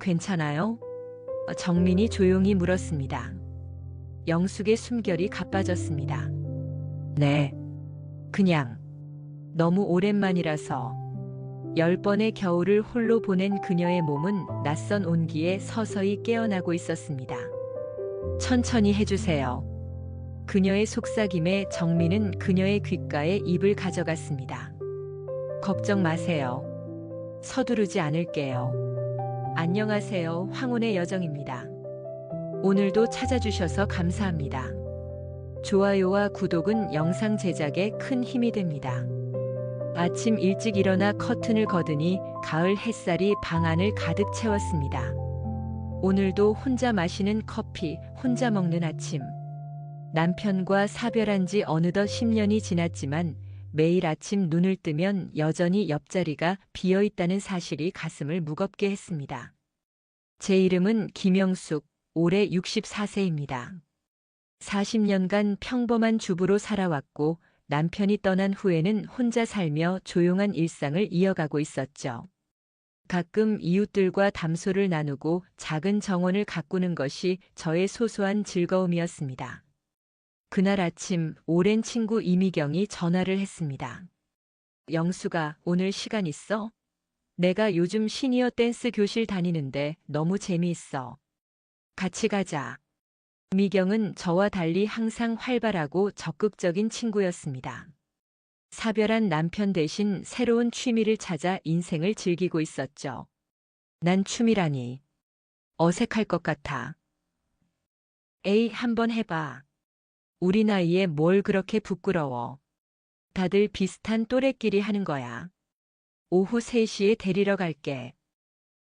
괜찮아요? 정민이 조용히 물었습니다. 영숙의 숨결이 가빠졌습니다. 네. 그냥 너무 오랜만이라서 10번의 겨울을 홀로 보낸 그녀의 몸은 낯선 온기에 서서히 깨어나고 있었습니다. 천천히 해주세요. 그녀의 속삭임에 정민은 그녀의 귓가에 입을 가져갔습니다. 걱정 마세요. 서두르지 않을게요. 안녕하세요. 황혼의 여정입니다. 오늘도 찾아주셔서 감사합니다. 좋아요와 구독은 영상 제작에 큰 힘이 됩니다. 아침 일찍 일어나 커튼을 걷으니 가을 햇살이 방 안을 가득 채웠습니다. 오늘도 혼자 마시는 커피, 혼자 먹는 아침. 남편과 사별한 지 어느덧 10년이 지났지만 매일 아침 눈을 뜨면 여전히 옆자리가 비어있다는 사실이 가슴을 무겁게 했습니다. 제 이름은 김영숙, 올해 64세입니다. 40년간 평범한 주부로 살아왔고 남편이 떠난 후에는 혼자 살며 조용한 일상을 이어가고 있었죠. 가끔 이웃들과 담소를 나누고 작은 정원을 가꾸는 것이 저의 소소한 즐거움이었습니다. 그날 아침 오랜 친구 이미경이 전화를 했습니다. 영수가 오늘 시간 있어? 내가 요즘 시니어 댄스 교실 다니는데 너무 재미있어. 같이 가자. 미경은 저와 달리 항상 활발하고 적극적인 친구였습니다. 사별한 남편 대신 새로운 취미를 찾아 인생을 즐기고 있었죠. 난 춤이라니. 어색할 것 같아. 에이, 한번 해봐. 우리 나이에 뭘 그렇게 부끄러워. 다들 비슷한 또래끼리 하는 거야. 오후 3시에 데리러 갈게.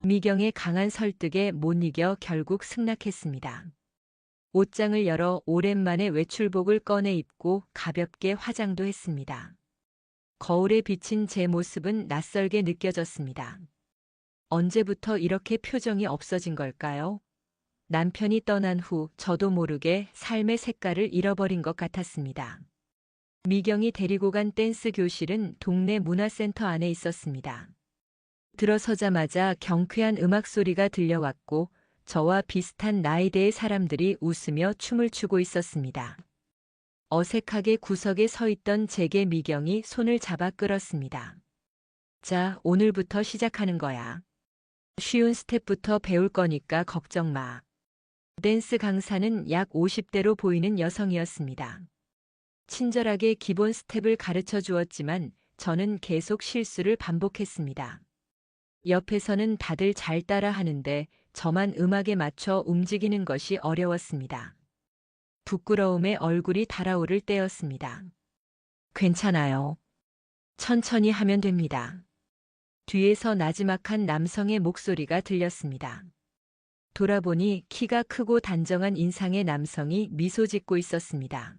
미경의 강한 설득에 못 이겨 결국 승낙했습니다. 옷장을 열어 오랜만에 외출복을 꺼내 입고 가볍게 화장도 했습니다. 거울에 비친 제 모습은 낯설게 느껴졌습니다. 언제부터 이렇게 표정이 없어진 걸까요? 남편이 떠난 후 저도 모르게 삶의 색깔을 잃어버린 것 같았습니다. 미경이 데리고 간 댄스 교실은 동네 문화센터 안에 있었습니다. 들어서자마자 경쾌한 음악 소리가 들려왔고 저와 비슷한 나이대의 사람들이 웃으며 춤을 추고 있었습니다. 어색하게 구석에 서 있던 제게 미경이 손을 잡아 끌었습니다. 자, 오늘부터 시작하는 거야. 쉬운 스텝부터 배울 거니까 걱정 마. 댄스 강사는 약 50대로 보이는 여성이었습니다. 친절하게 기본 스텝을 가르쳐 주었지만 저는 계속 실수를 반복했습니다. 옆에서는 다들 잘 따라 하는데 저만 음악에 맞춰 움직이는 것이 어려웠습니다. 부끄러움에 얼굴이 달아오를 때였습니다. 괜찮아요. 천천히 하면 됩니다. 뒤에서 나지막한 남성의 목소리가 들렸습니다. 돌아보니 키가 크고 단정한 인상의 남성이 미소 짓고 있었습니다.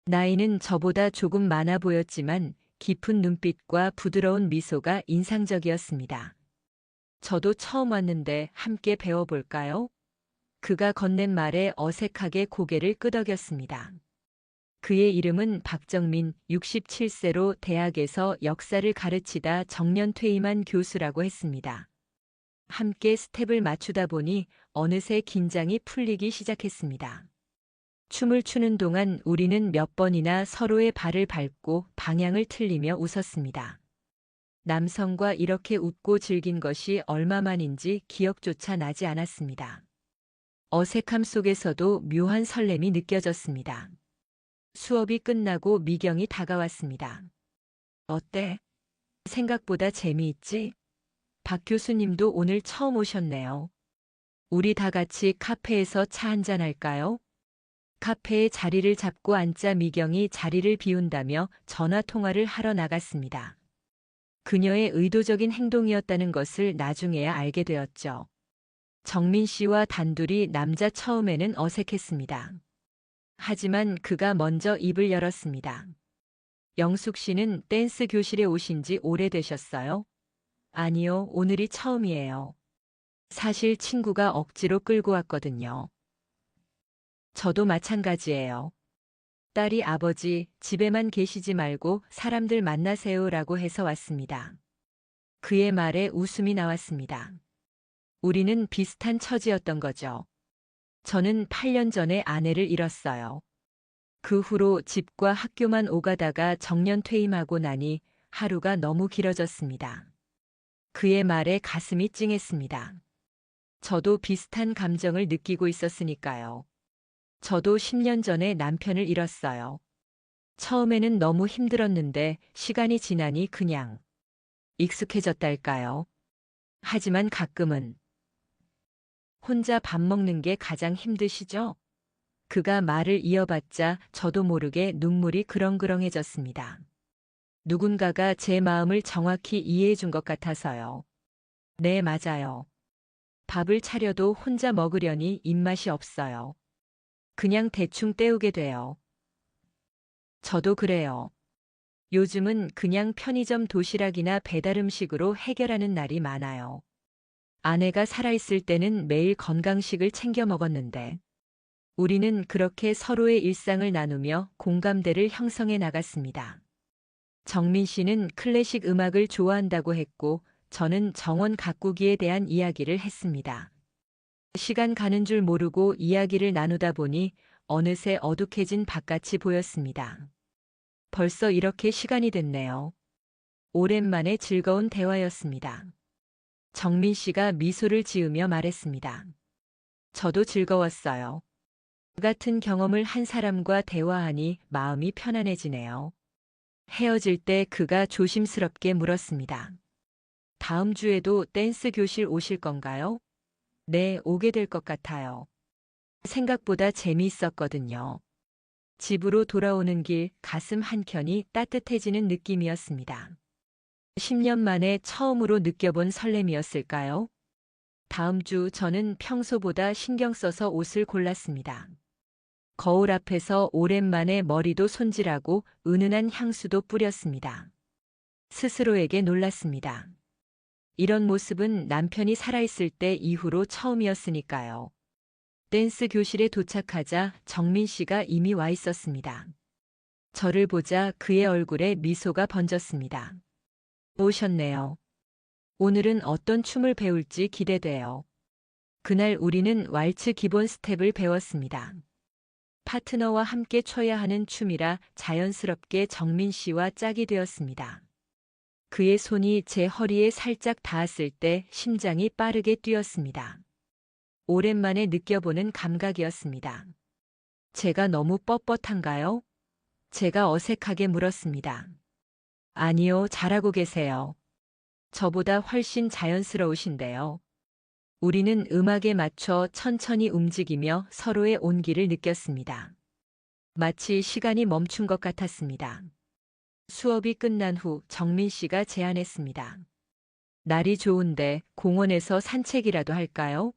나이는 저보다 조금 많아 보였지만 깊은 눈빛과 부드러운 미소가 인상적이었습니다. 저도 처음 왔는데 함께 배워볼까요? 그가 건넨 말에 어색하게 고개를 끄덕였습니다. 그의 이름은 박정민, 67세로 대학에서 역사를 가르치다 정년 퇴임한 교수라고 했습니다. 함께 스텝을 맞추다 보니 어느새 긴장이 풀리기 시작했습니다. 춤을 추는 동안 우리는 몇 번이나 서로의 발을 밟고 방향을 틀리며 웃었습니다. 남성과 이렇게 웃고 즐긴 것이 얼마만인지 기억조차 나지 않았습니다. 어색함 속에서도 묘한 설렘이 느껴졌습니다. 수업이 끝나고 미경이 다가왔습니다. 어때? 생각보다 재미있지? 박 교수님도 오늘 처음 오셨네요. 우리 다 같이 카페에서 차 한잔 할까요? 카페에 자리를 잡고 앉자 미경이 자리를 비운다며 전화 통화를 하러 나갔습니다. 그녀의 의도적인 행동이었다는 것을 나중에야 알게 되었죠. 정민 씨와 단둘이 남자 처음에는 어색했습니다. 하지만 그가 먼저 입을 열었습니다. 영숙 씨는 댄스 교실에 오신 지 오래되셨어요? 아니요, 오늘이 처음이에요. 사실 친구가 억지로 끌고 왔거든요. 저도 마찬가지예요. 딸이 아버지, 집에만 계시지 말고 사람들 만나세요라고 해서 왔습니다. 그의 말에 웃음이 나왔습니다. 우리는 비슷한 처지였던 거죠. 저는 8년 전에 아내를 잃었어요. 그 후로 집과 학교만 오가다가 정년 퇴임하고 나니 하루가 너무 길어졌습니다. 그의 말에 가슴이 찡했습니다. 저도 비슷한 감정을 느끼고 있었으니까요. 저도 10년 전에 남편을 잃었어요. 처음에는 너무 힘들었는데 시간이 지나니 그냥 익숙해졌달까요. 하지만 가끔은 혼자 밥 먹는 게 가장 힘드시죠? 그가 말을 이어받자 저도 모르게 눈물이 그렁그렁해졌습니다. 누군가가 제 마음을 정확히 이해해 준 것 같아서요. 네, 맞아요. 밥을 차려도 혼자 먹으려니 입맛이 없어요. 그냥 대충 때우게 돼요. 저도 그래요. 요즘은 그냥 편의점 도시락이나 배달 음식으로 해결하는 날이 많아요. 아내가 살아있을 때는 매일 건강식을 챙겨 먹었는데, 우리는 그렇게 서로의 일상을 나누며 공감대를 형성해 나갔습니다. 정민 씨는 클래식 음악을 좋아한다고 했고, 저는 정원 가꾸기에 대한 이야기를 했습니다. 시간 가는 줄 모르고 이야기를 나누다 보니 어느새 어둑해진 바깥이 보였습니다. 벌써 이렇게 시간이 됐네요. 오랜만에 즐거운 대화였습니다. 정민 씨가 미소를 지으며 말했습니다. 저도 즐거웠어요. 같은 경험을 한 사람과 대화하니 마음이 편안해지네요. 헤어질 때 그가 조심스럽게 물었습니다. 다음 주에도 댄스 교실 오실 건가요? 네, 오게 될 것 같아요. 생각보다 재미있었거든요. 집으로 돌아오는 길 가슴 한켠이 따뜻해지는 느낌이었습니다. 10년 만에 처음으로 느껴본 설렘이었을까요? 다음 주 저는 평소보다 신경 써서 옷을 골랐습니다. 거울 앞에서 오랜만에 머리도 손질하고 은은한 향수도 뿌렸습니다. 스스로에게 놀랐습니다. 이런 모습은 남편이 살아있을 때 이후로 처음이었으니까요. 댄스 교실에 도착하자 정민 씨가 이미 와 있었습니다. 저를 보자 그의 얼굴에 미소가 번졌습니다. 오셨네요. 오늘은 어떤 춤을 배울지 기대돼요. 그날 우리는 왈츠 기본 스텝을 배웠습니다. 파트너와 함께 춰야 하는 춤이라 자연스럽게 정민 씨와 짝이 되었습니다. 그의 손이 제 허리에 살짝 닿았을 때 심장이 빠르게 뛰었습니다. 오랜만에 느껴보는 감각이었습니다. 제가 너무 뻣뻣한가요? 제가 어색하게 물었습니다. 아니요, 잘하고 계세요. 저보다 훨씬 자연스러우신데요. 우리는 음악에 맞춰 천천히 움직이며 서로의 온기를 느꼈습니다. 마치 시간이 멈춘 것 같았습니다. 수업이 끝난 후 정민 씨가 제안했습니다. 날이 좋은데 공원에서 산책이라도 할까요?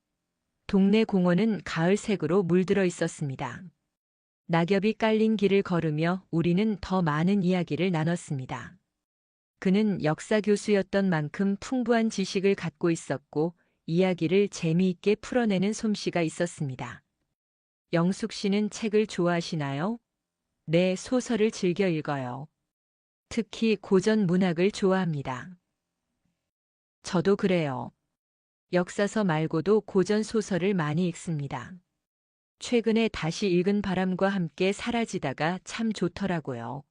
동네 공원은 가을색으로 물들어 있었습니다. 낙엽이 깔린 길을 걸으며 우리는 더 많은 이야기를 나눴습니다. 그는 역사 교수였던 만큼 풍부한 지식을 갖고 있었고 이야기를 재미있게 풀어내는 솜씨가 있었습니다. 영숙 씨는 책을 좋아하시나요? 네, 소설을 즐겨 읽어요. 특히 고전 문학을 좋아합니다. 저도 그래요. 역사서 말고도 고전 소설을 많이 읽습니다. 최근에 다시 읽은 바람과 함께 사라지다가 참 좋더라고요.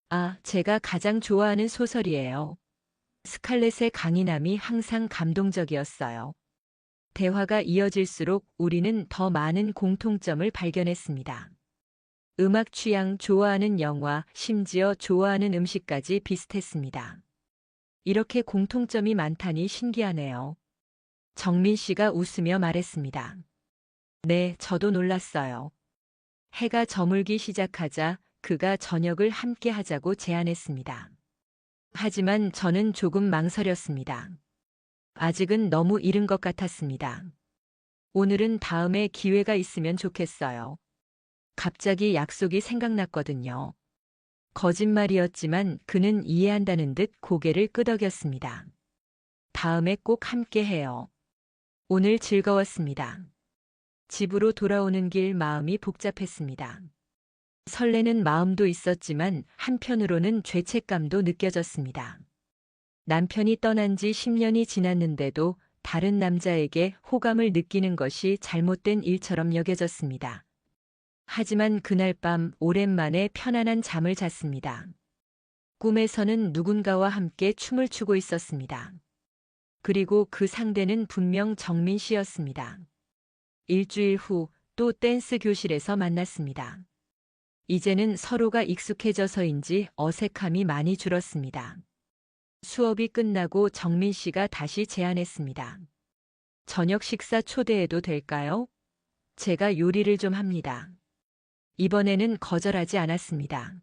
아, 제가 가장 좋아하는 소설이에요. 스칼렛의 강인함이 항상 감동적이었어요. 대화가 이어질수록 우리는 더 많은 공통점을 발견했습니다. 음악 취향, 좋아하는 영화, 심지어 좋아하는 음식까지 비슷했습니다. 이렇게 공통점이 많다니 신기하네요. 정민 씨가 웃으며 말했습니다. 네, 저도 놀랐어요. 해가 저물기 시작하자 그가 저녁을 함께 하자고 제안했습니다. 하지만 저는 조금 망설였습니다. 아직은 너무 이른 것 같았습니다. 오늘은 다음에 기회가 있으면 좋겠어요. 갑자기 약속이 생각났거든요. 거짓말이었지만 그는 이해한다는 듯 고개를 끄덕였습니다. 다음에 꼭 함께 해요. 오늘 즐거웠습니다. 집으로 돌아오는 길 마음이 복잡했습니다. 설레는 마음도 있었지만 한편으로는 죄책감도 느껴졌습니다. 남편이 떠난 지 10년이 지났는데도 다른 남자에게 호감을 느끼는 것이 잘못된 일처럼 여겨졌습니다. 하지만 그날 밤 오랜만에 편안한 잠을 잤습니다. 꿈에서는 누군가와 함께 춤을 추고 있었습니다. 그리고 그 상대는 분명 정민 씨였습니다. 일주일 후 또 댄스 교실에서 만났습니다. 이제는 서로가 익숙해져서인지 어색함이 많이 줄었습니다. 수업이 끝나고 정민 씨가 다시 제안했습니다. 저녁 식사 초대해도 될까요? 제가 요리를 좀 합니다. 이번에는 거절하지 않았습니다.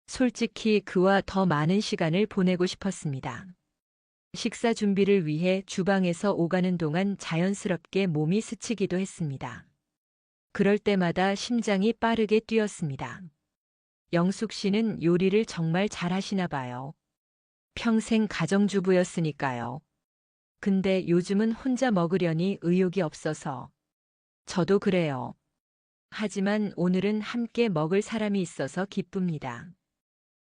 솔직히 그와 더 많은 시간을 보내고 싶었습니다. 식사 준비를 위해 주방에서 오가는 동안 자연스럽게 몸이 스치기도 했습니다. 그럴 때마다 심장이 빠르게 뛰었습니다. 영숙 씨는 요리를 정말 잘하시나 봐요. 평생 가정주부였으니까요. 근데 요즘은 혼자 먹으려니 의욕이 없어서. 저도 그래요. 하지만 오늘은 함께 먹을 사람이 있어서 기쁩니다.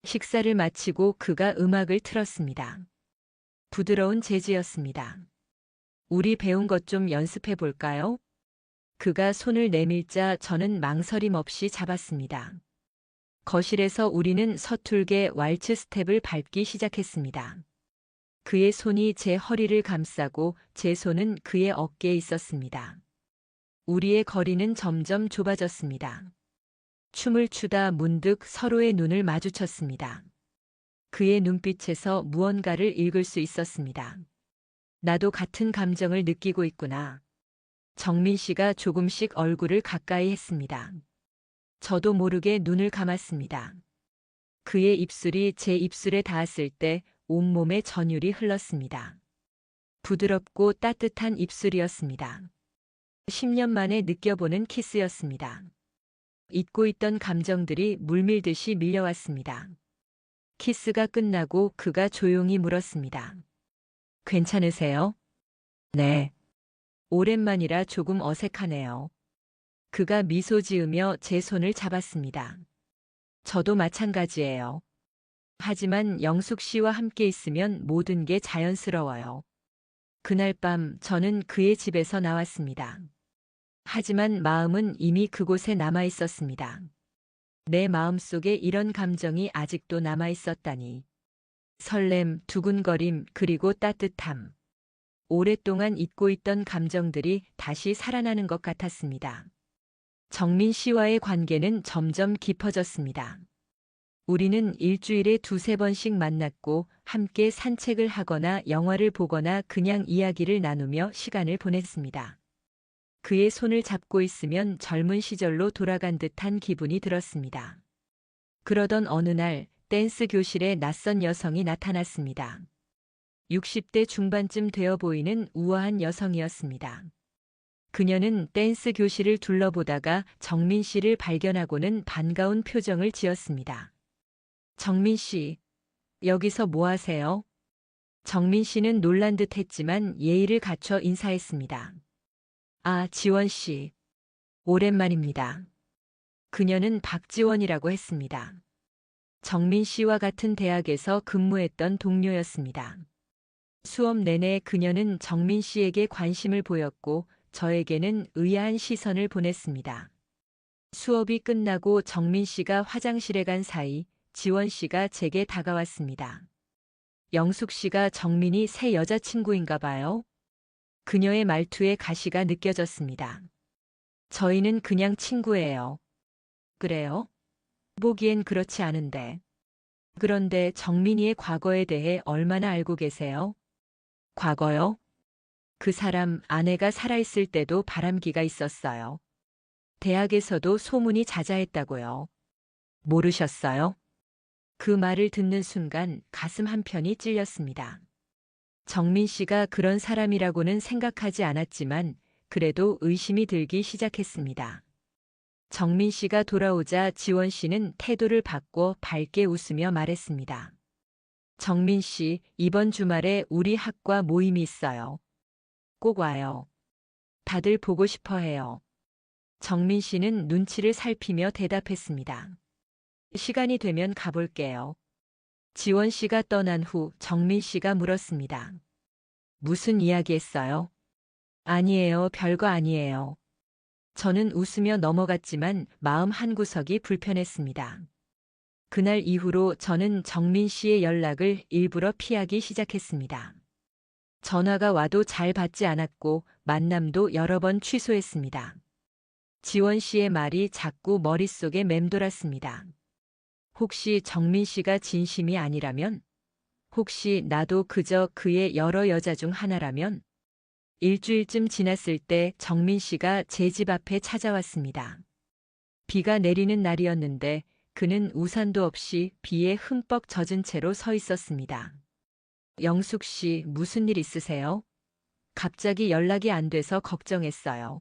식사를 마치고 그가 음악을 틀었습니다. 부드러운 재즈였습니다. 우리 배운 것 좀 연습해 볼까요? 그가 손을 내밀자 저는 망설임 없이 잡았습니다. 거실에서 우리는 서툴게 왈츠 스텝을 밟기 시작했습니다. 그의 손이 제 허리를 감싸고 제 손은 그의 어깨에 있었습니다. 우리의 거리는 점점 좁아졌습니다. 춤을 추다 문득 서로의 눈을 마주쳤습니다. 그의 눈빛에서 무언가를 읽을 수 있었습니다. 나도 같은 감정을 느끼고 있구나. 정민 씨가 조금씩 얼굴을 가까이 했습니다. 저도 모르게 눈을 감았습니다. 그의 입술이 제 입술에 닿았을 때 온몸에 전율이 흘렀습니다. 부드럽고 따뜻한 입술이었습니다. 10년 만에 느껴보는 키스였습니다. 잊고 있던 감정들이 물밀듯이 밀려왔습니다. 키스가 끝나고 그가 조용히 물었습니다. 괜찮으세요? 네. 오랜만이라 조금 어색하네요. 그가 미소 지으며 제 손을 잡았습니다. 저도 마찬가지예요. 하지만 영숙 씨와 함께 있으면 모든 게 자연스러워요. 그날 밤 저는 그의 집에서 나왔습니다. 하지만 마음은 이미 그곳에 남아 있었습니다. 내 마음속에 이런 감정이 아직도 남아 있었다니. 설렘, 두근거림, 그리고 따뜻함. 오랫동안 잊고 있던 감정들이 다시 살아나는 것 같았습니다. 정민 씨와의 관계는 점점 깊어졌습니다. 우리는 일주일에 두세 번씩 만났고 함께 산책을 하거나 영화를 보거나 그냥 이야기를 나누며 시간을 보냈습니다. 그의 손을 잡고 있으면 젊은 시절로 돌아간 듯한 기분이 들었습니다. 그러던 어느 날 댄스 교실에 낯선 여성이 나타났습니다. 60대 중반쯤 되어 보이는 우아한 여성이었습니다. 그녀는 댄스 교실을 둘러보다가 정민 씨를 발견하고는 반가운 표정을 지었습니다. 정민 씨, 여기서 뭐 하세요? 정민 씨는 놀란 듯 했지만 예의를 갖춰 인사했습니다. 아, 지원 씨. 오랜만입니다. 그녀는 박지원이라고 했습니다. 정민 씨와 같은 대학에서 근무했던 동료였습니다. 수업 내내 그녀는 정민 씨에게 관심을 보였고 저에게는 의아한 시선을 보냈습니다. 수업이 끝나고 정민 씨가 화장실에 간 사이 지원 씨가 제게 다가왔습니다. 영숙 씨가 정민이 새 여자친구인가 봐요. 그녀의 말투에 가시가 느껴졌습니다. 저희는 그냥 친구예요. 그래요? 보기엔 그렇지 않은데. 그런데 정민이의 과거에 대해 얼마나 알고 계세요? 과거요? 그 사람 아내가 살아있을 때도 바람기가 있었어요. 대학에서도 소문이 자자했다고요. 모르셨어요? 그 말을 듣는 순간 가슴 한편이 찔렸습니다. 정민 씨가 그런 사람이라고는 생각하지 않았지만 그래도 의심이 들기 시작했습니다. 정민 씨가 돌아오자 지원 씨는 태도를 바꿔 밝게 웃으며 말했습니다. 정민 씨, 이번 주말에 우리 학과 모임이 있어요. 꼭 와요. 다들 보고 싶어 해요. 정민 씨는 눈치를 살피며 대답했습니다. 시간이 되면 가볼게요. 지원 씨가 떠난 후 정민 씨가 물었습니다. 무슨 이야기 했어요? 아니에요, 별거 아니에요. 저는 웃으며 넘어갔지만 마음 한구석이 불편했습니다. 그날 이후로 저는 정민 씨의 연락을 일부러 피하기 시작했습니다. 전화가 와도 잘 받지 않았고 만남도 여러 번 취소했습니다. 지원 씨의 말이 자꾸 머릿속에 맴돌았습니다. 혹시 정민 씨가 진심이 아니라면? 혹시 나도 그저 그의 여러 여자 중 하나라면? 일주일쯤 지났을 때 정민 씨가 제 집 앞에 찾아왔습니다. 비가 내리는 날이었는데 그는 우산도 없이 비에 흠뻑 젖은 채로 서 있었습니다. 영숙 씨, 무슨 일 있으세요? 갑자기 연락이 안 돼서 걱정했어요.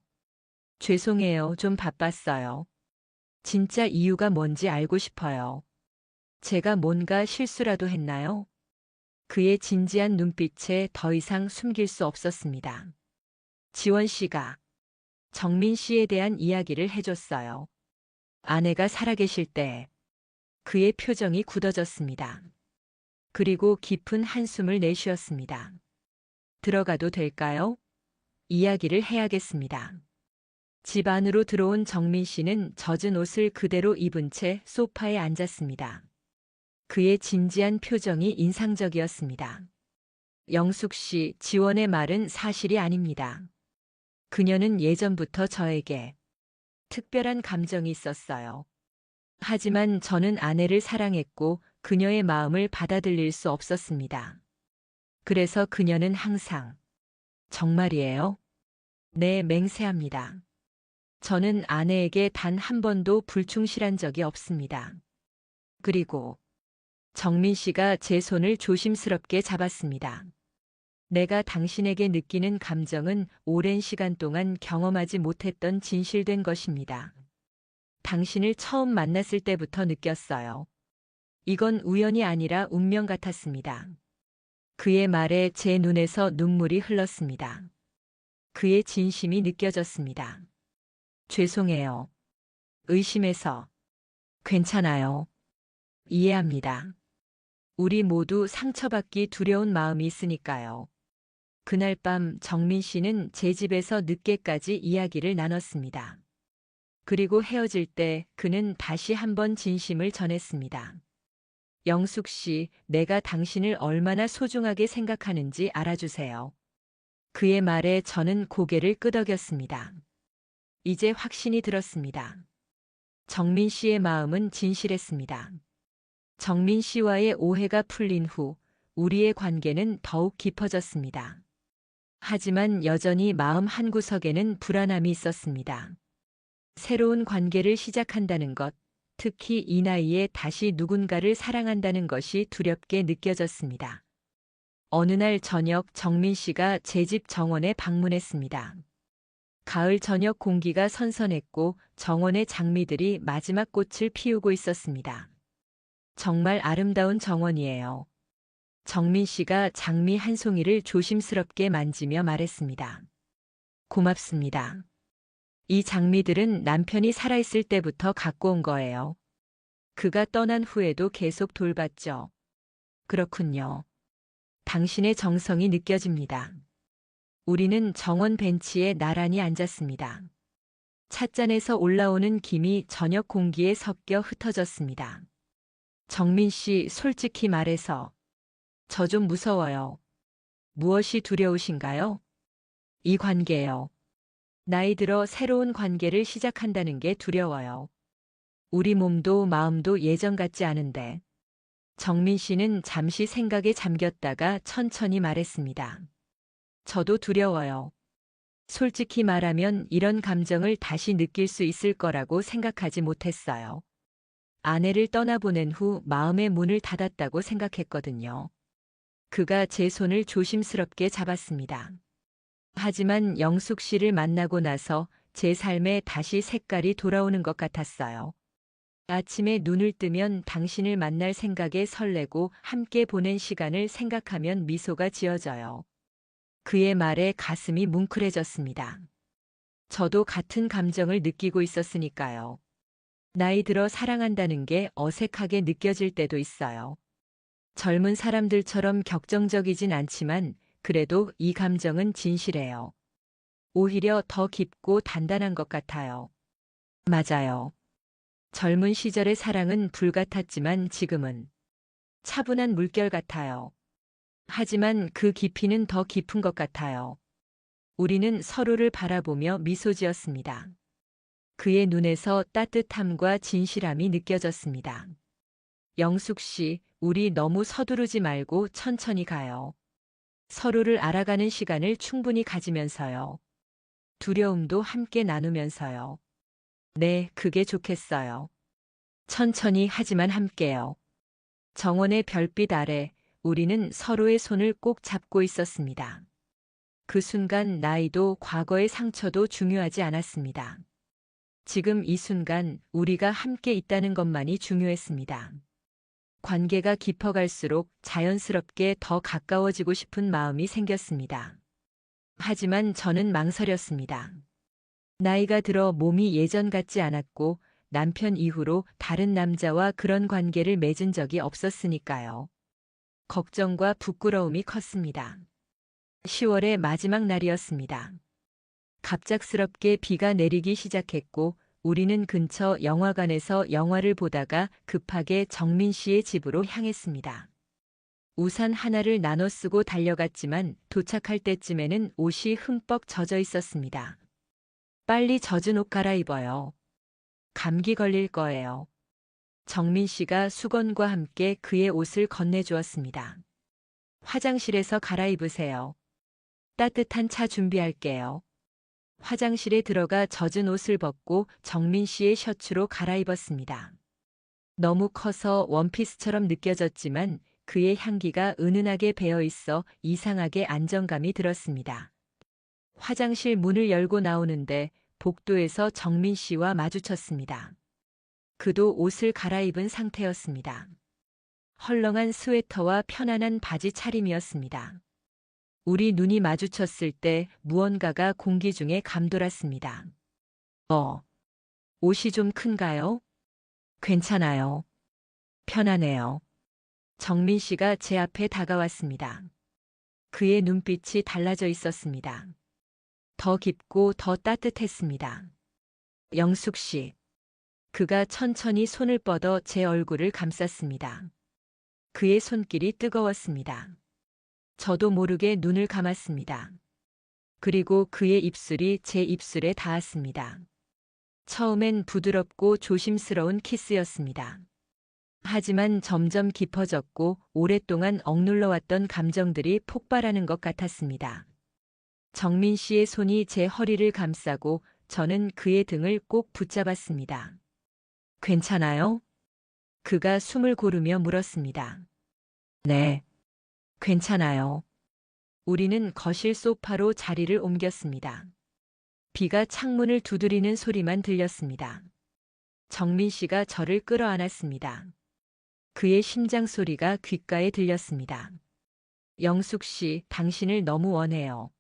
죄송해요, 좀 바빴어요. 진짜 이유가 뭔지 알고 싶어요. 제가 뭔가 실수라도 했나요? 그의 진지한 눈빛에 더 이상 숨길 수 없었습니다. 지원 씨가 정민 씨에 대한 이야기를 해줬어요. 아내가 살아계실 때 그의 표정이 굳어졌습니다. 그리고 깊은 한숨을 내쉬었습니다. 들어가도 될까요? 이야기를 해야겠습니다. 집 안으로 들어온 정민 씨는 젖은 옷을 그대로 입은 채 소파에 앉았습니다. 그의 진지한 표정이 인상적이었습니다. 영숙 씨, 지원의 말은 사실이 아닙니다. 그녀는 예전부터 저에게 특별한 감정이 있었어요. 하지만 저는 아내를 사랑했고 그녀의 마음을 받아들일 수 없었습니다. 그래서 그녀는 항상 정말이에요? 네, 맹세합니다. 저는 아내에게 단 한 번도 불충실한 적이 없습니다. 그리고 정민 씨가 제 손을 조심스럽게 잡았습니다. 내가 당신에게 느끼는 감정은 오랜 시간 동안 경험하지 못했던 진실된 것입니다. 당신을 처음 만났을 때부터 느꼈어요. 이건 우연이 아니라 운명 같았습니다. 그의 말에 제 눈에서 눈물이 흘렀습니다. 그의 진심이 느껴졌습니다. 죄송해요. 의심해서. 괜찮아요. 이해합니다. 우리 모두 상처받기 두려운 마음이 있으니까요. 그날 밤 정민 씨는 제 집에서 늦게까지 이야기를 나눴습니다. 그리고 헤어질 때 그는 다시 한번 진심을 전했습니다. 영숙 씨, 내가 당신을 얼마나 소중하게 생각하는지 알아주세요. 그의 말에 저는 고개를 끄덕였습니다. 이제 확신이 들었습니다. 정민 씨의 마음은 진실했습니다. 정민 씨와의 오해가 풀린 후 우리의 관계는 더욱 깊어졌습니다. 하지만 여전히 마음 한구석에는 불안함이 있었습니다. 새로운 관계를 시작한다는 것, 특히 이 나이에 다시 누군가를 사랑한다는 것이 두렵게 느껴졌습니다. 어느 날 저녁 정민 씨가 제 집 정원에 방문했습니다. 가을 저녁 공기가 선선했고 정원의 장미들이 마지막 꽃을 피우고 있었습니다. 정말 아름다운 정원이에요. 정민 씨가 장미 한 송이를 조심스럽게 만지며 말했습니다. 고맙습니다. 이 장미들은 남편이 살아있을 때부터 갖고 온 거예요. 그가 떠난 후에도 계속 돌봤죠. 그렇군요. 당신의 정성이 느껴집니다. 우리는 정원 벤치에 나란히 앉았습니다. 찻잔에서 올라오는 김이 저녁 공기에 섞여 흩어졌습니다. 정민 씨, 솔직히 말해서 저 좀 무서워요. 무엇이 두려우신가요? 이 관계요. 나이 들어 새로운 관계를 시작한다는 게 두려워요. 우리 몸도 마음도 예전 같지 않은데. 정민 씨는 잠시 생각에 잠겼다가 천천히 말했습니다. 저도 두려워요. 솔직히 말하면 이런 감정을 다시 느낄 수 있을 거라고 생각하지 못했어요. 아내를 떠나보낸 후 마음의 문을 닫았다고 생각했거든요. 그가 제 손을 조심스럽게 잡았습니다. 하지만 영숙 씨를 만나고 나서 제 삶에 다시 색깔이 돌아오는 것 같았어요. 아침에 눈을 뜨면 당신을 만날 생각에 설레고 함께 보낸 시간을 생각하면 미소가 지어져요. 그의 말에 가슴이 뭉클해졌습니다. 저도 같은 감정을 느끼고 있었으니까요. 나이 들어 사랑한다는 게 어색하게 느껴질 때도 있어요. 젊은 사람들처럼 격정적이진 않지만 그래도 이 감정은 진실해요. 오히려 더 깊고 단단한 것 같아요. 맞아요. 젊은 시절의 사랑은 불같았지만 지금은 차분한 물결 같아요. 하지만 그 깊이는 더 깊은 것 같아요. 우리는 서로를 바라보며 미소 지었습니다. 그의 눈에서 따뜻함과 진실함이 느껴졌습니다. 영숙 씨, 우리 너무 서두르지 말고 천천히 가요. 서로를 알아가는 시간을 충분히 가지면서요. 두려움도 함께 나누면서요. 네, 그게 좋겠어요. 천천히 하지만 함께요. 정원의 별빛 아래 우리는 서로의 손을 꼭 잡고 있었습니다. 그 순간 나이도 과거의 상처도 중요하지 않았습니다. 지금 이 순간 우리가 함께 있다는 것만이 중요했습니다. 관계가 깊어갈수록 자연스럽게 더 가까워지고 싶은 마음이 생겼습니다. 하지만 저는 망설였습니다. 나이가 들어 몸이 예전 같지 않았고 남편 이후로 다른 남자와 그런 관계를 맺은 적이 없었으니까요. 걱정과 부끄러움이 컸습니다. 10월의 마지막 날이었습니다. 갑작스럽게 비가 내리기 시작했고 우리는 근처 영화관에서 영화를 보다가 급하게 정민 씨의 집으로 향했습니다. 우산 하나를 나눠 쓰고 달려갔지만 도착할 때쯤에는 옷이 흠뻑 젖어 있었습니다. 빨리 젖은 옷 갈아입어요. 감기 걸릴 거예요. 정민 씨가 수건과 함께 그의 옷을 건네주었습니다. 화장실에서 갈아입으세요. 따뜻한 차 준비할게요. 화장실에 들어가 젖은 옷을 벗고 정민 씨의 셔츠로 갈아입었습니다. 너무 커서 원피스처럼 느껴졌지만 그의 향기가 은은하게 배어 있어 이상하게 안정감이 들었습니다. 화장실 문을 열고 나오는데 복도에서 정민 씨와 마주쳤습니다. 그도 옷을 갈아입은 상태였습니다. 헐렁한 스웨터와 편안한 바지 차림이었습니다. 우리 눈이 마주쳤을 때 무언가가 공기 중에 감돌았습니다. 옷이 좀 큰가요? 괜찮아요. 편안해요. 정민 씨가 제 앞에 다가왔습니다. 그의 눈빛이 달라져 있었습니다. 더 깊고 더 따뜻했습니다. 영숙 씨. 그가 천천히 손을 뻗어 제 얼굴을 감쌌습니다. 그의 손길이 뜨거웠습니다. 저도 모르게 눈을 감았습니다. 그리고 그의 입술이 제 입술에 닿았습니다. 처음엔 부드럽고 조심스러운 키스였습니다. 하지만 점점 깊어졌고 오랫동안 억눌러왔던 감정들이 폭발하는 것 같았습니다. 정민 씨의 손이 제 허리를 감싸고 저는 그의 등을 꼭 붙잡았습니다. 괜찮아요? 그가 숨을 고르며 물었습니다. 네, 괜찮아요. 우리는 거실 소파로 자리를 옮겼습니다. 비가 창문을 두드리는 소리만 들렸습니다. 정민 씨가 저를 끌어안았습니다. 그의 심장 소리가 귓가에 들렸습니다. 영숙 씨, 당신을 너무 원해요.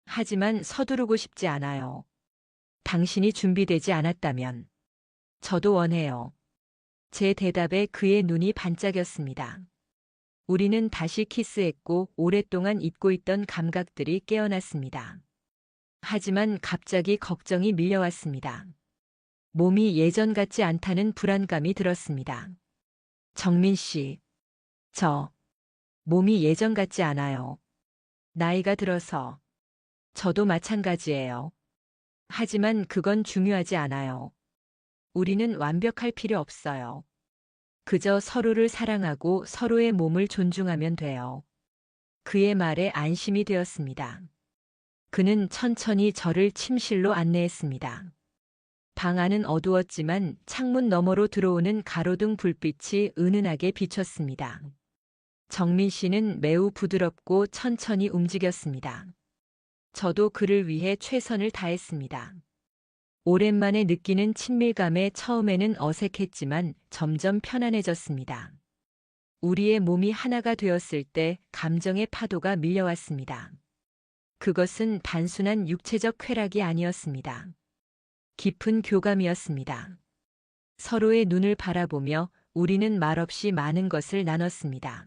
하지만 서두르고 싶지 않아요. 당신이 준비되지 않았다면 저도 원해요. 제 대답에 그의 눈이 반짝였습니다. 우리는 다시 키스했고 오랫동안 잊고 있던 감각들이 깨어났습니다. 하지만 갑자기 걱정이 밀려왔습니다. 몸이 예전 같지 않다는 불안감이 들었습니다. 정민 씨, 몸이 예전 같지 않아요. 나이가 들어서. 저도 마찬가지예요. 하지만 그건 중요하지 않아요. 우리는 완벽할 필요 없어요. 그저 서로를 사랑하고 서로의 몸을 존중하면 돼요. 그의 말에 안심이 되었습니다. 그는 천천히 저를 침실로 안내했습니다. 방 안은 어두웠지만 창문 너머로 들어오는 가로등 불빛이 은은하게 비쳤습니다. 정민 씨는 매우 부드럽고 천천히 움직였습니다. 저도 그를 위해 최선을 다했습니다. 오랜만에 느끼는 친밀감에 처음에는 어색했지만 점점 편안해졌습니다. 우리의 몸이 하나가 되었을 때 감정의 파도가 밀려왔습니다. 그것은 단순한 육체적 쾌락이 아니었습니다. 깊은 교감이었습니다. 서로의 눈을 바라보며 우리는 말없이 많은 것을 나눴습니다.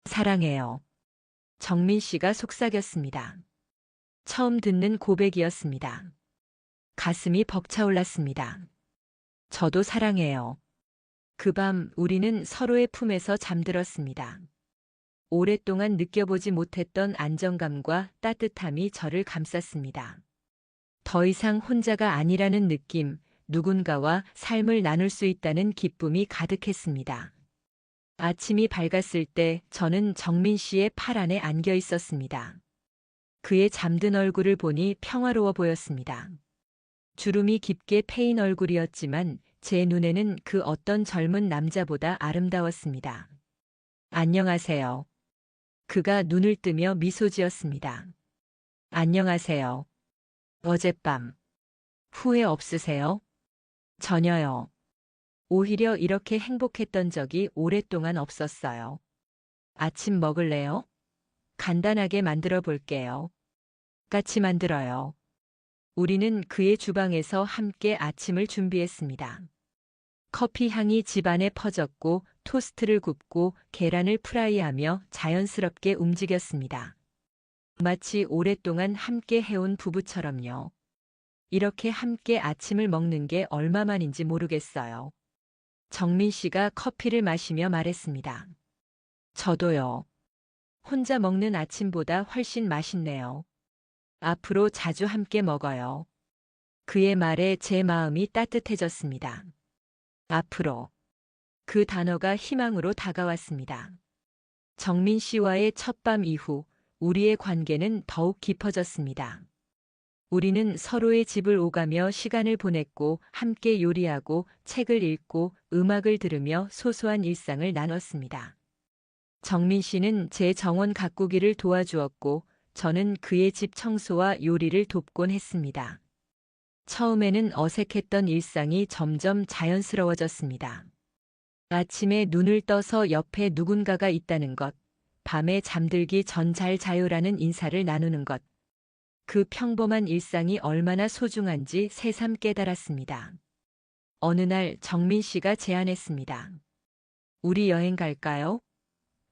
사랑해요. 정민 씨가 속삭였습니다. 처음 듣는 고백이었습니다. 가슴이 벅차올랐습니다. 저도 사랑해요. 그 밤 우리는 서로의 품에서 잠들었습니다. 오랫동안 느껴보지 못했던 안정감과 따뜻함이 저를 감쌌습니다. 더 이상 혼자가 아니라는 느낌, 누군가와 삶을 나눌 수 있다는 기쁨이 가득했습니다. 아침이 밝았을 때 저는 정민 씨의 팔 안에 안겨 있었습니다. 그의 잠든 얼굴을 보니 평화로워 보였습니다. 주름이 깊게 패인 얼굴이었지만 제 눈에는 그 어떤 젊은 남자보다 아름다웠습니다. 안녕하세요. 그가 눈을 뜨며 미소 지었습니다. 안녕하세요. 어젯밤 후회 없으세요? 전혀요. 오히려 이렇게 행복했던 적이 오랫동안 없었어요. 아침 먹을래요? 간단하게 만들어 볼게요. 같이 만들어요. 우리는 그의 주방에서 함께 아침을 준비했습니다. 커피 향이 집안에 퍼졌고 토스트를 굽고 계란을 프라이하며 자연스럽게 움직였습니다. 마치 오랫동안 함께 해온 부부처럼요. 이렇게 함께 아침을 먹는 게 얼마만인지 모르겠어요. 정민 씨가 커피를 마시며 말했습니다. 저도요. 혼자 먹는 아침보다 훨씬 맛있네요. 앞으로 자주 함께 먹어요. 그의 말에 제 마음이 따뜻해졌습니다. 앞으로. 그 단어가 희망으로 다가왔습니다. 정민 씨와의 첫밤 이후 우리의 관계는 더욱 깊어졌습니다. 우리는 서로의 집을 오가며 시간을 보냈고 함께 요리하고 책을 읽고 음악을 들으며 소소한 일상을 나눴습니다. 정민 씨는 제 정원 가꾸기를 도와주었고 저는 그의 집 청소와 요리를 돕곤 했습니다. 처음에는 어색했던 일상이 점점 자연스러워졌습니다. 아침에 눈을 떠서 옆에 누군가가 있다는 것, 밤에 잠들기 전 잘 자요라는 인사를 나누는 것, 그 평범한 일상이 얼마나 소중한지 새삼 깨달았습니다. 어느 날 정민 씨가 제안했습니다. 우리 여행 갈까요?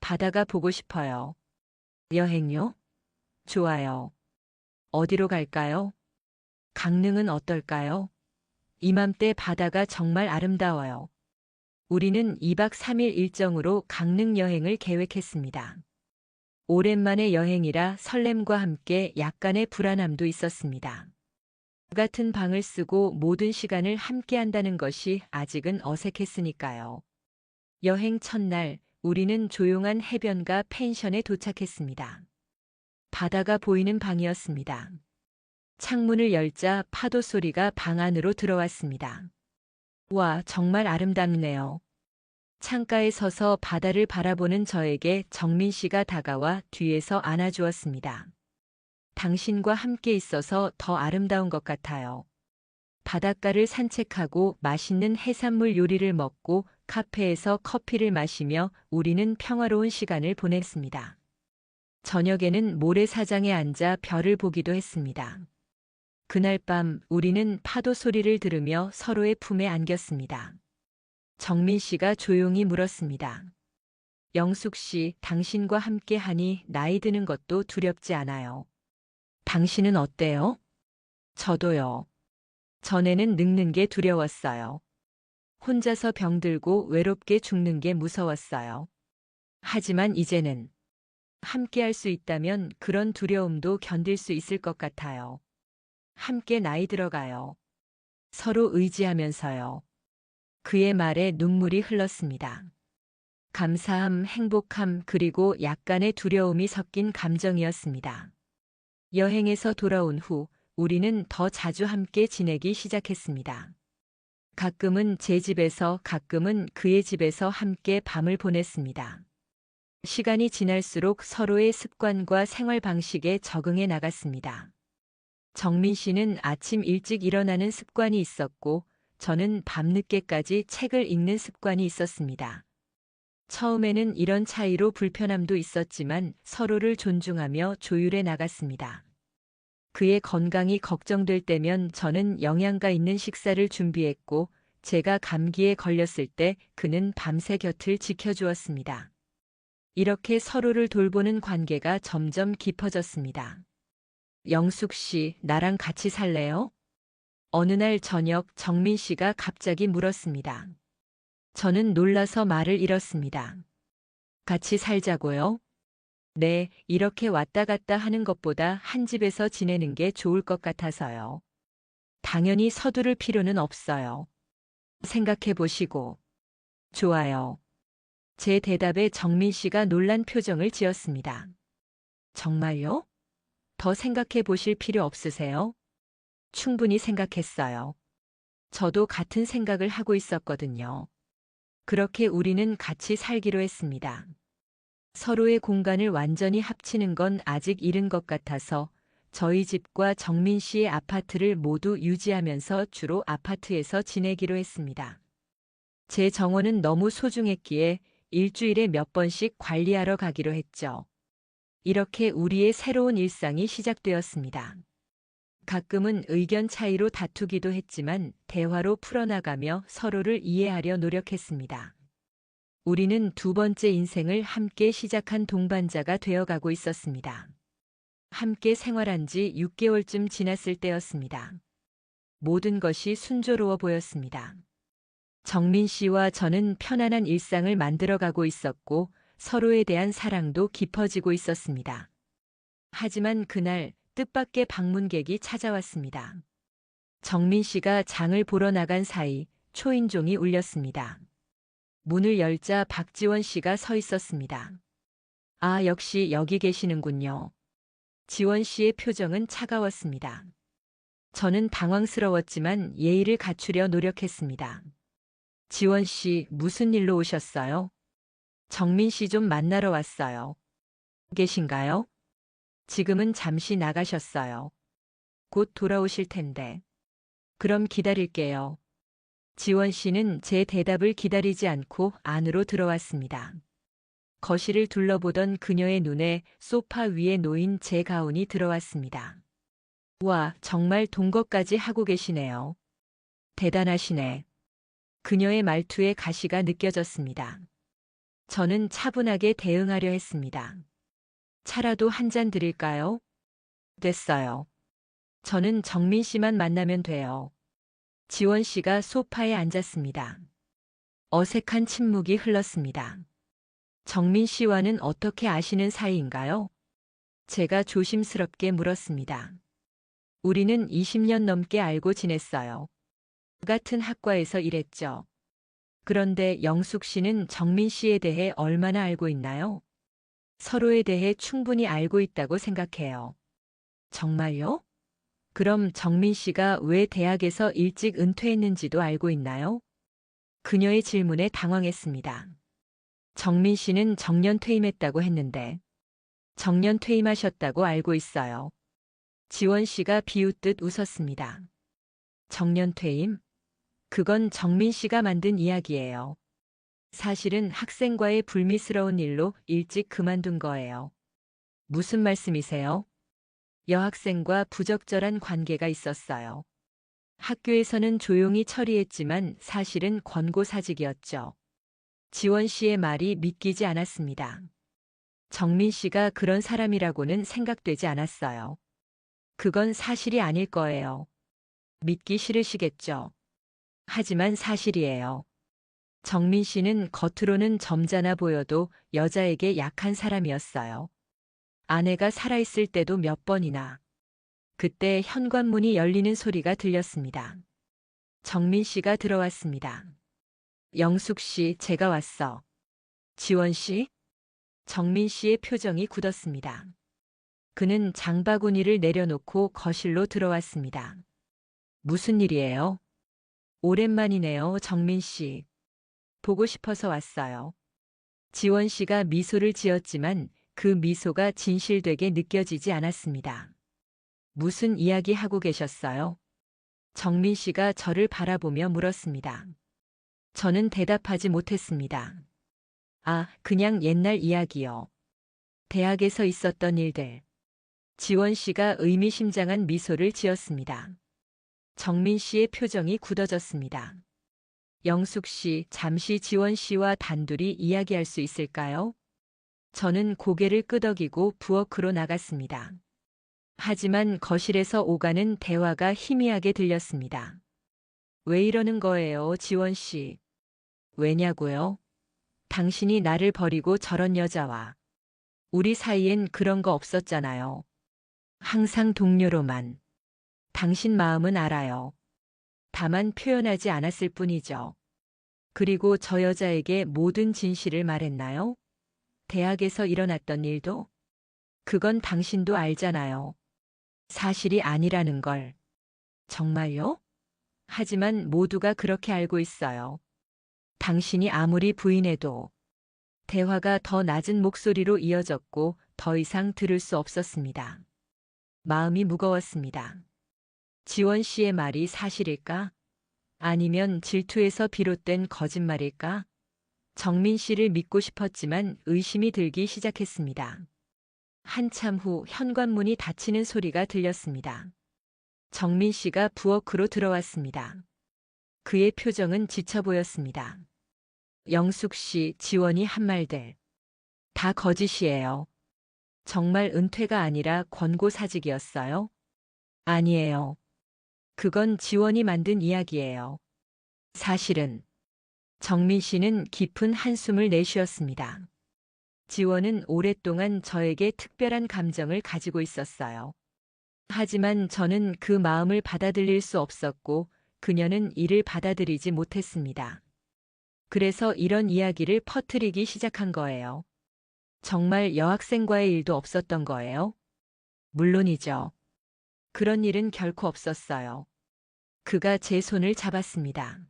바다가 보고 싶어요. 여행요? 좋아요. 어디로 갈까요? 강릉은 어떨까요? 이맘때 바다가 정말 아름다워요. 우리는 2박 3일 일정으로 강릉 여행을 계획했습니다. 오랜만의 여행이라 설렘과 함께 약간의 불안함도 있었습니다. 같은 방을 쓰고 모든 시간을 함께 한다는 것이 아직은 어색했으니까요. 여행 첫날 우리는 조용한 해변가 펜션에 도착했습니다. 바다가 보이는 방이었습니다. 창문을 열자 파도 소리가 방 안으로 들어왔습니다. 와, 정말 아름답네요. 창가에 서서 바다를 바라보는 저에게 정민 씨가 다가와 뒤에서 안아주었습니다. 당신과 함께 있어서 더 아름다운 것 같아요. 바닷가를 산책하고 맛있는 해산물 요리를 먹고 카페에서 커피를 마시며 우리는 평화로운 시간을 보냈습니다. 저녁에는 모래사장에 앉아 별을 보기도 했습니다. 그날 밤 우리는 파도 소리를 들으며 서로의 품에 안겼습니다. 정민 씨가 조용히 물었습니다. 영숙 씨, 당신과 함께 하니 나이 드는 것도 두렵지 않아요. 당신은 어때요? 저도요. 전에는 늙는 게 두려웠어요. 혼자서 병들고 외롭게 죽는 게 무서웠어요. 하지만 이제는 함께 할 수 있다면 그런 두려움도 견딜 수 있을 것 같아요. 함께 나이 들어가요. 서로 의지하면서요. 그의 말에 눈물이 흘렀습니다. 감사함, 행복함, 그리고 약간의 두려움이 섞인 감정이었습니다. 여행에서 돌아온 후 우리는 더 자주 함께 지내기 시작했습니다. 가끔은 제 집에서, 가끔은 그의 집에서 함께 밤을 보냈습니다. 시간이 지날수록 서로의 습관과 생활 방식에 적응해 나갔습니다. 정민 씨는 아침 일찍 일어나는 습관이 있었고, 저는 밤늦게까지 책을 읽는 습관이 있었습니다. 처음에는 이런 차이로 불편함도 있었지만 서로를 존중하며 조율해 나갔습니다. 그의 건강이 걱정될 때면 저는 영양가 있는 식사를 준비했고, 제가 감기에 걸렸을 때 그는 밤새 곁을 지켜주었습니다. 이렇게 서로를 돌보는 관계가 점점 깊어졌습니다. 영숙 씨, 나랑 같이 살래요? 어느 날 저녁 정민 씨가 갑자기 물었습니다. 저는 놀라서 말을 잃었습니다. 같이 살자고요? 네, 이렇게 왔다 갔다 하는 것보다 한 집에서 지내는 게 좋을 것 같아서요. 당연히 서두를 필요는 없어요. 생각해 보시고. 좋아요. 제 대답에 정민 씨가 놀란 표정을 지었습니다. 정말요? 더 생각해 보실 필요 없으세요? 충분히 생각했어요. 저도 같은 생각을 하고 있었거든요. 그렇게 우리는 같이 살기로 했습니다. 서로의 공간을 완전히 합치는 건 아직 이른 것 같아서 저희 집과 정민 씨의 아파트를 모두 유지하면서 주로 아파트에서 지내기로 했습니다. 제 정원은 너무 소중했기에 일주일에 몇 번씩 관리하러 가기로 했죠. 이렇게 우리의 새로운 일상이 시작되었습니다. 가끔은 의견 차이로 다투기도 했지만 대화로 풀어나가며 서로를 이해하려 노력했습니다. 우리는 두 번째 인생을 함께 시작한 동반자가 되어가고 있었습니다. 함께 생활한 지 6개월쯤 지났을 때였습니다. 모든 것이 순조로워 보였습니다. 정민 씨와 저는 편안한 일상을 만들어가고 있었고 서로에 대한 사랑도 깊어지고 있었습니다. 하지만 그날 뜻밖의 방문객이 찾아왔습니다. 정민 씨가 장을 보러 나간 사이 초인종이 울렸습니다. 문을 열자 박지원 씨가 서 있었습니다. 아, 역시 여기 계시는군요. 지원 씨의 표정은 차가웠습니다. 저는 당황스러웠지만 예의를 갖추려 노력했습니다. 지원 씨, 무슨 일로 오셨어요? 정민 씨 좀 만나러 왔어요. 계신가요? 지금은 잠시 나가셨어요. 곧 돌아오실 텐데. 그럼 기다릴게요. 지원 씨는 제 대답을 기다리지 않고 안으로 들어왔습니다. 거실을 둘러보던 그녀의 눈에 소파 위에 놓인 제 가운이 들어왔습니다. 와, 정말 동거까지 하고 계시네요. 대단하시네. 그녀의 말투에 가시가 느껴졌습니다. 저는 차분하게 대응하려 했습니다. 차라도 한 잔 드릴까요? 됐어요. 저는 정민 씨만 만나면 돼요. 지원 씨가 소파에 앉았습니다. 어색한 침묵이 흘렀습니다. 정민 씨와는 어떻게 아시는 사이인가요? 제가 조심스럽게 물었습니다. 우리는 20년 넘게 알고 지냈어요. 같은 학과에서 일했죠. 그런데 영숙 씨는 정민 씨에 대해 얼마나 알고 있나요? 서로에 대해 충분히 알고 있다고 생각해요. 정말요? 그럼 정민 씨가 왜 대학에서 일찍 은퇴했는지도 알고 있나요? 그녀의 질문에 당황했습니다. 정민 씨는 정년 퇴임했다고 했는데 정년 퇴임하셨다고 알고 있어요. 지원 씨가 비웃듯 웃었습니다. 정년 퇴임? 그건 정민 씨가 만든 이야기예요. 사실은 학생과의 불미스러운 일로 일찍 그만둔 거예요. 무슨 말씀이세요? 여학생과 부적절한 관계가 있었어요. 학교에서는 조용히 처리했지만 사실은 권고사직이었죠. 지원 씨의 말이 믿기지 않았습니다. 정민 씨가 그런 사람이라고는 생각되지 않았어요. 그건 사실이 아닐 거예요. 믿기 싫으시겠죠. 하지만 사실이에요. 정민 씨는 겉으로는 점잖아 보여도 여자에게 약한 사람이었어요. 아내가 살아있을 때도 몇 번이나. 그때 현관문이 열리는 소리가 들렸습니다. 정민 씨가 들어왔습니다. 영숙 씨, 제가 왔어. 지원 씨? 정민 씨의 표정이 굳었습니다. 그는 장바구니를 내려놓고 거실로 들어왔습니다. 무슨 일이에요? 오랜만이네요, 정민 씨. 보고 싶어서 왔어요. 지원 씨가 미소를 지었지만 그 미소가 진실되게 느껴지지 않았습니다. 무슨 이야기 하고 계셨어요? 정민 씨가 저를 바라보며 물었습니다. 저는 대답하지 못했습니다. 아, 그냥 옛날 이야기요. 대학에서 있었던 일들. 지원 씨가 의미심장한 미소를 지었습니다. 정민 씨의 표정이 굳어졌습니다. 영숙 씨, 잠시 지원 씨와 단둘이 이야기할 수 있을까요? 저는 고개를 끄덕이고 부엌으로 나갔습니다. 하지만 거실에서 오가는 대화가 희미하게 들렸습니다. 왜 이러는 거예요, 지원 씨? 왜냐고요? 당신이 나를 버리고 저런 여자와. 우리 사이엔 그런 거 없었잖아요. 항상 동료로만. 당신 마음은 알아요. 다만 표현하지 않았을 뿐이죠. 그리고 저 여자에게 모든 진실을 말했나요? 대학에서 일어났던 일도? 그건 당신도 알잖아요. 사실이 아니라는 걸. 정말요? 하지만 모두가 그렇게 알고 있어요. 당신이 아무리 부인해도. 대화가 더 낮은 목소리로 이어졌고 더 이상 들을 수 없었습니다. 마음이 무거웠습니다. 지원 씨의 말이 사실일까? 아니면 질투에서 비롯된 거짓말일까? 정민 씨를 믿고 싶었지만 의심이 들기 시작했습니다. 한참 후 현관문이 닫히는 소리가 들렸습니다. 정민 씨가 부엌으로 들어왔습니다. 그의 표정은 지쳐 보였습니다. 영숙 씨, 지원이 한 말들. 다 거짓이에요. 정말 은퇴가 아니라 권고사직이었어요? 아니에요. 그건 지원이 만든 이야기예요. 사실은. 정민 씨는 깊은 한숨을 내쉬었습니다. 지원은 오랫동안 저에게 특별한 감정을 가지고 있었어요. 하지만 저는 그 마음을 받아들일 수 없었고 그녀는 이를 받아들이지 못했습니다. 그래서 이런 이야기를 퍼뜨리기 시작한 거예요. 정말 여학생과의 일도 없었던 거예요? 물론이죠. 그런 일은 결코 없었어요. 그가 제 손을 잡았습니다.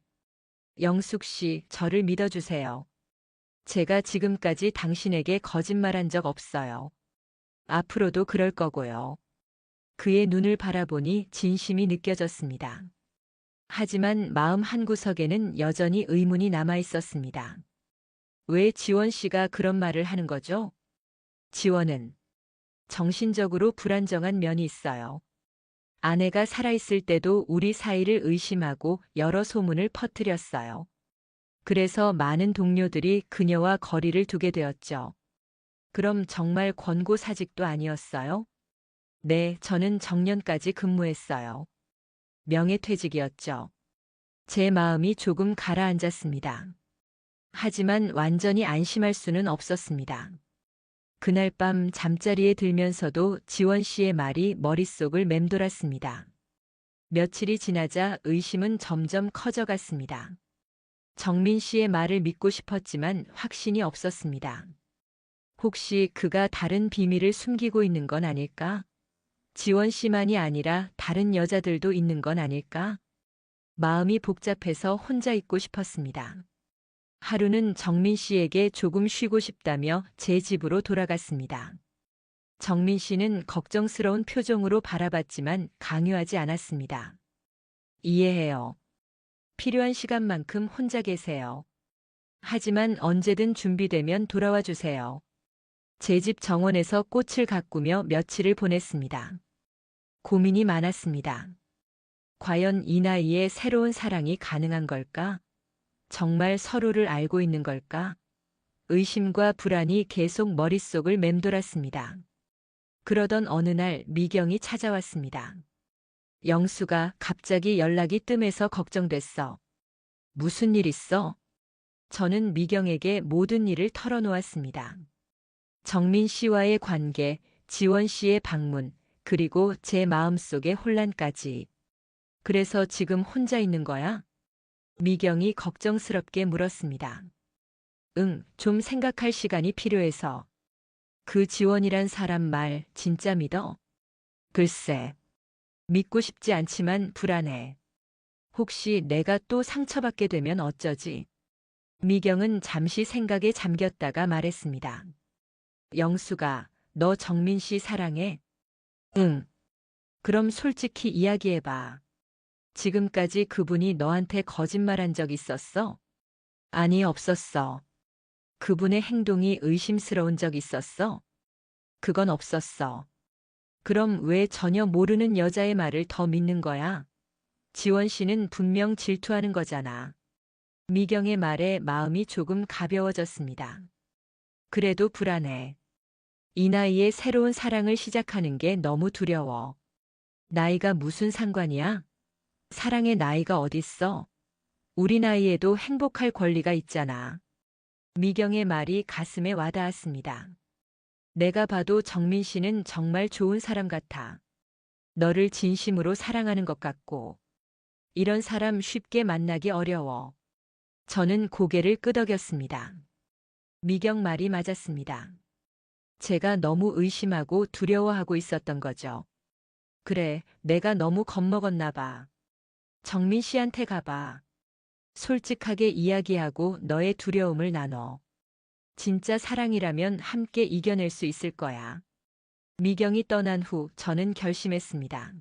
영숙 씨, 저를 믿어주세요. 제가 지금까지 당신에게 거짓말한 적 없어요. 앞으로도 그럴 거고요. 그의 눈을 바라보니 진심이 느껴졌습니다. 하지만 마음 한구석에는 여전히 의문이 남아 있었습니다. 왜 지원 씨가 그런 말을 하는 거죠? 지원은 정신적으로 불안정한 면이 있어요. 아내가 살아있을 때도 우리 사이를 의심하고 여러 소문을 퍼뜨렸어요. 그래서 많은 동료들이 그녀와 거리를 두게 되었죠. 그럼 정말 권고사직도 아니었어요? 네, 저는 정년까지 근무했어요. 명예퇴직이었죠. 제 마음이 조금 가라앉았습니다. 하지만 완전히 안심할 수는 없었습니다. 그날 밤 잠자리에 들면서도 지원 씨의 말이 머릿속을 맴돌았습니다. 며칠이 지나자 의심은 점점 커져갔습니다. 정민 씨의 말을 믿고 싶었지만 확신이 없었습니다. 혹시 그가 다른 비밀을 숨기고 있는 건 아닐까? 지원 씨만이 아니라 다른 여자들도 있는 건 아닐까? 마음이 복잡해서 혼자 있고 싶었습니다. 하루는 정민 씨에게 조금 쉬고 싶다며 제 집으로 돌아갔습니다. 정민 씨는 걱정스러운 표정으로 바라봤지만 강요하지 않았습니다. 이해해요. 필요한 시간만큼 혼자 계세요. 하지만 언제든 준비되면 돌아와 주세요. 제 집 정원에서 꽃을 가꾸며 며칠을 보냈습니다. 고민이 많았습니다. 과연 이 나이에 새로운 사랑이 가능한 걸까? 정말 서로를 알고 있는 걸까? 의심과 불안이 계속 머릿속을 맴돌았습니다. 그러던 어느 날 미경이 찾아왔습니다. 영수가 갑자기 연락이 뜸해서 걱정됐어. 무슨 일 있어? 저는 미경에게 모든 일을 털어놓았습니다. 정민 씨와의 관계, 지원 씨의 방문, 그리고 제 마음속의 혼란까지. 그래서 지금 혼자 있는 거야? 미경이 걱정스럽게 물었습니다. 응, 좀 생각할 시간이 필요해서. 그 지원이란 사람 말 진짜 믿어? 글쎄, 믿고 싶지 않지만 불안해. 혹시 내가 또 상처받게 되면 어쩌지? 미경은 잠시 생각에 잠겼다가 말했습니다. 영수가, 너 정민 씨 사랑해? 응. 그럼 솔직히 이야기해봐. 지금까지 그분이 너한테 거짓말한 적 있었어? 아니, 없었어. 그분의 행동이 의심스러운 적 있었어? 그건 없었어. 그럼 왜 전혀 모르는 여자의 말을 더 믿는 거야? 지원 씨는 분명 질투하는 거잖아. 미경의 말에 마음이 조금 가벼워졌습니다. 그래도 불안해. 이 나이에 새로운 사랑을 시작하는 게 너무 두려워. 나이가 무슨 상관이야? 사랑의 나이가 어딨어? 우리 나이에도 행복할 권리가 있잖아. 미경의 말이 가슴에 와닿았습니다. 내가 봐도 정민 씨는 정말 좋은 사람 같아. 너를 진심으로 사랑하는 것 같고. 이런 사람 쉽게 만나기 어려워. 저는 고개를 끄덕였습니다. 미경 말이 맞았습니다. 제가 너무 의심하고 두려워하고 있었던 거죠. 그래, 내가 너무 겁먹었나 봐. 정민 씨한테 가봐. 솔직하게 이야기하고 너의 두려움을 나눠. 진짜 사랑이라면 함께 이겨낼 수 있을 거야. 미경이 떠난 후 저는 결심했습니다.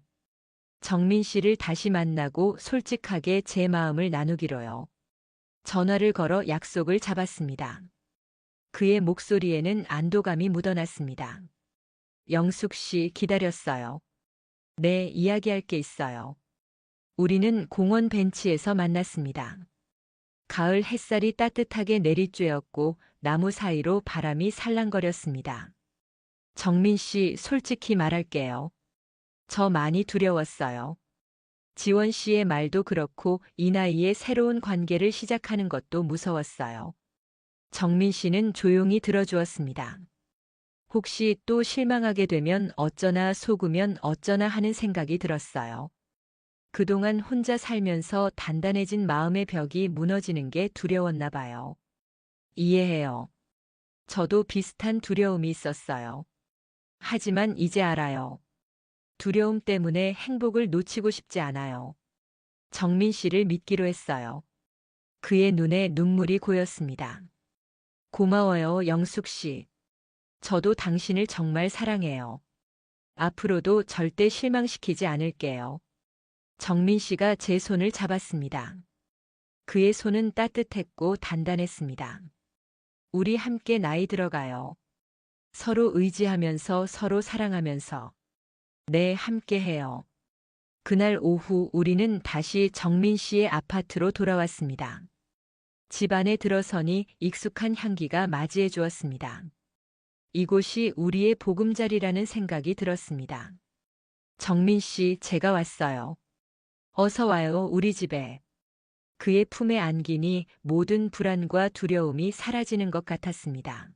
정민 씨를 다시 만나고 솔직하게 제 마음을 나누기로요. 전화를 걸어 약속을 잡았습니다. 그의 목소리에는 안도감이 묻어났습니다. 영숙 씨 기다렸어요. 네, 이야기할 게 있어요. 우리는 공원 벤치에서 만났습니다. 가을 햇살이 따뜻하게 내리쬐었고 나무 사이로 바람이 살랑거렸습니다. 정민 씨, 솔직히 말할게요. 저 많이 두려웠어요. 지원 씨의 말도 그렇고 이 나이에 새로운 관계를 시작하는 것도 무서웠어요. 정민 씨는 조용히 들어주었습니다. 혹시 또 실망하게 되면 어쩌나 속으면 어쩌나 하는 생각이 들었어요. 그동안 혼자 살면서 단단해진 마음의 벽이 무너지는 게 두려웠나 봐요. 이해해요. 저도 비슷한 두려움이 있었어요. 하지만 이제 알아요. 두려움 때문에 행복을 놓치고 싶지 않아요. 정민 씨를 믿기로 했어요. 그의 눈에 눈물이 고였습니다. 고마워요, 영숙 씨. 저도 당신을 정말 사랑해요. 앞으로도 절대 실망시키지 않을게요. 정민 씨가 제 손을 잡았습니다. 그의 손은 따뜻했고 단단했습니다. 우리 함께 나이 들어가요. 서로 의지하면서 서로 사랑하면서. 네, 함께 해요. 그날 오후 우리는 다시 정민 씨의 아파트로 돌아왔습니다. 집 안에 들어서니 익숙한 향기가 맞이해 주었습니다. 이곳이 우리의 보금자리라는 생각이 들었습니다. 정민 씨, 제가 왔어요. 어서 와요, 우리 집에. 그의 품에 안기니 모든 불안과 두려움이 사라지는 것 같았습니다.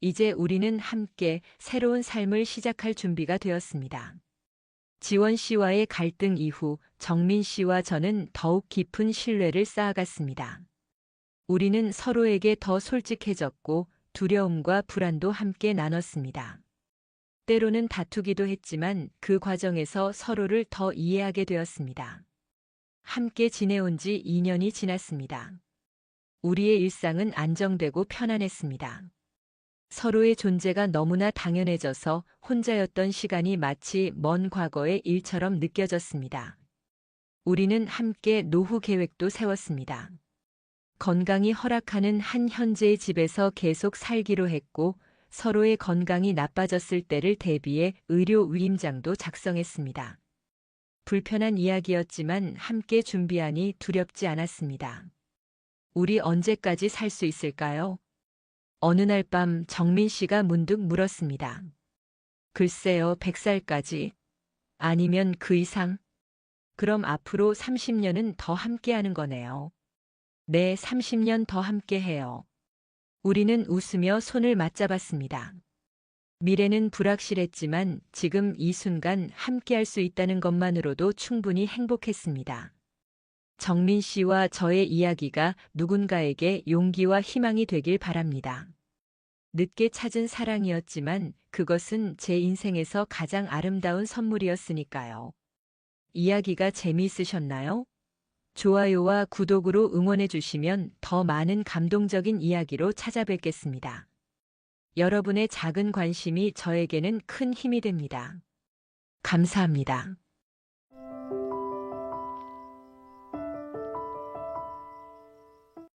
이제 우리는 함께 새로운 삶을 시작할 준비가 되었습니다. 지원 씨와의 갈등 이후 정민 씨와 저는 더욱 깊은 신뢰를 쌓아갔습니다. 우리는 서로에게 더 솔직해졌고 두려움과 불안도 함께 나눴습니다. 때로는 다투기도 했지만 그 과정에서 서로를 더 이해하게 되었습니다. 함께 지내온 지 2년이 지났습니다. 우리의 일상은 안정되고 편안했습니다. 서로의 존재가 너무나 당연해져서 혼자였던 시간이 마치 먼 과거의 일처럼 느껴졌습니다. 우리는 함께 노후 계획도 세웠습니다. 건강이 허락하는 한 현재의 집에서 계속 살기로 했고 서로의 건강이 나빠졌을 때를 대비해 의료 위임장도 작성했습니다. 불편한 이야기였지만 함께 준비하니 두렵지 않았습니다. 우리 언제까지 살 수 있을까요? 어느 날 밤 정민 씨가 문득 물었습니다. 글쎄요, 100살까지. 아니면 그 이상? 그럼 앞으로 30년은 더 함께하는 거네요. 네, 30년 더 함께해요. 우리는 웃으며 손을 맞잡았습니다. 미래는 불확실했지만 지금 이 순간 함께할 수 있다는 것만으로도 충분히 행복했습니다. 정민 씨와 저의 이야기가 누군가에게 용기와 희망이 되길 바랍니다. 늦게 찾은 사랑이었지만 그것은 제 인생에서 가장 아름다운 선물이었으니까요. 이야기가 재미있으셨나요? 좋아요와 구독으로 응원해 주시면 더 많은 감동적인 이야기로 찾아뵙겠습니다. 여러분의 작은 관심이 저에게는 큰 힘이 됩니다. 감사합니다.